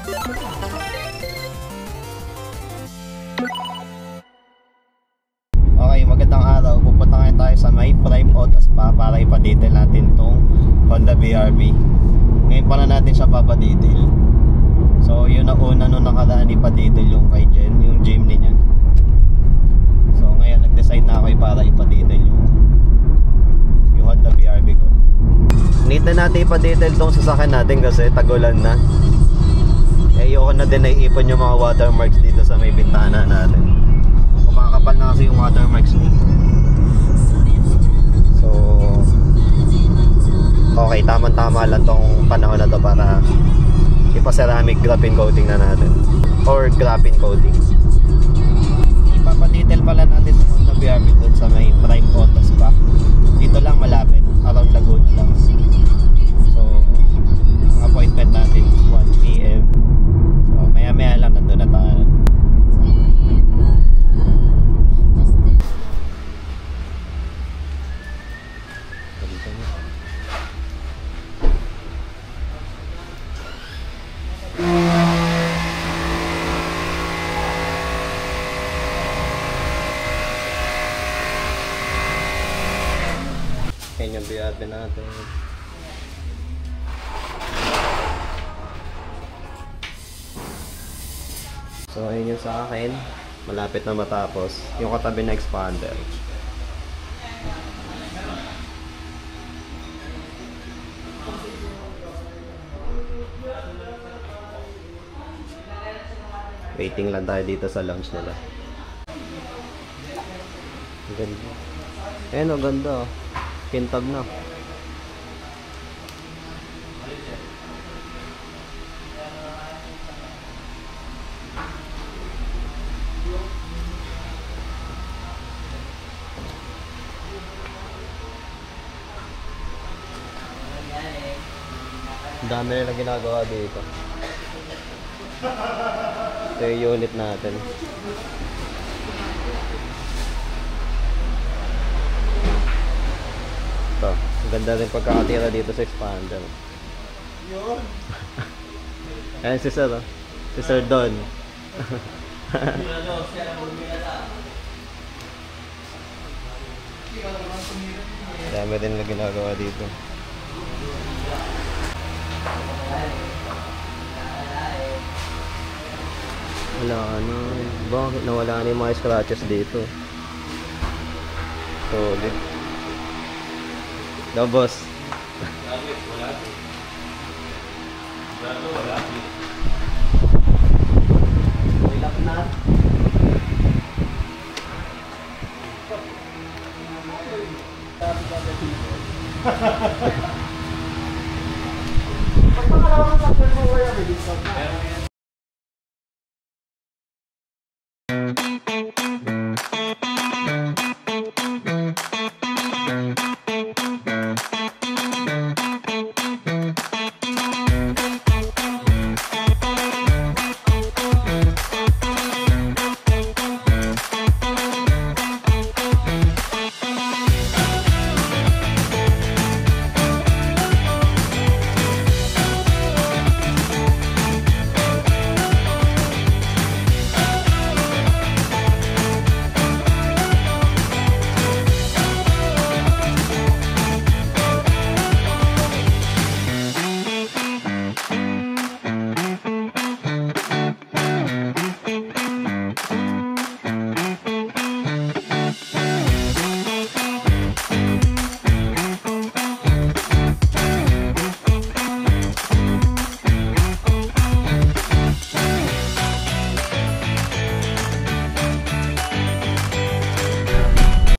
Okay, magandang araw. Pupunta ngayon tayo sa may Prime Auto Spa para ipa-detail natin tong Honda BRV. Ngayon pala natin siya papadetail. So yun na una nung nakaraan ipa-detail yung kay Jen, yung Jimny niya. So ngayon nag-decide na ako para ipa-detail yung Honda BRV ko. Need na natin ipa-detail tong sasakyan natin kasi tagulan na. Ayoko na din naiipon yung mga watermarks dito sa may bintana natin. Kumakapal na kasi yung watermarks niya. So okay, tamang-tama lang tong panahon na to para ipa-ceramic graphene coating na natin or graphene coating. Ipapa-detail pala natin itong Honda BRV dun sa may Prime Auto Spa. Dito lang malapit, around Laguna lang. So ang appointment natin 1 PM. So maya-maya lang nandun na tayo. Yan yung BRV natin. So ayun yung sa akin, malapit na matapos yung katabi na expander. Waiting lang tayo dito sa lounge nila. Ang ganda. Ayun, ang ganda oh. Kintab na. Ang dami nila ginagawa dito. Ito yung unit natin. Ito, ang ganda rin pagkakatira dito sa expander. Yun. Ayan si Sir, oh. Si Sir Don. Dami rin na ginagawa dito. Wala ano, bakit nawala na yung mga scratches dito? Solid. No, boss.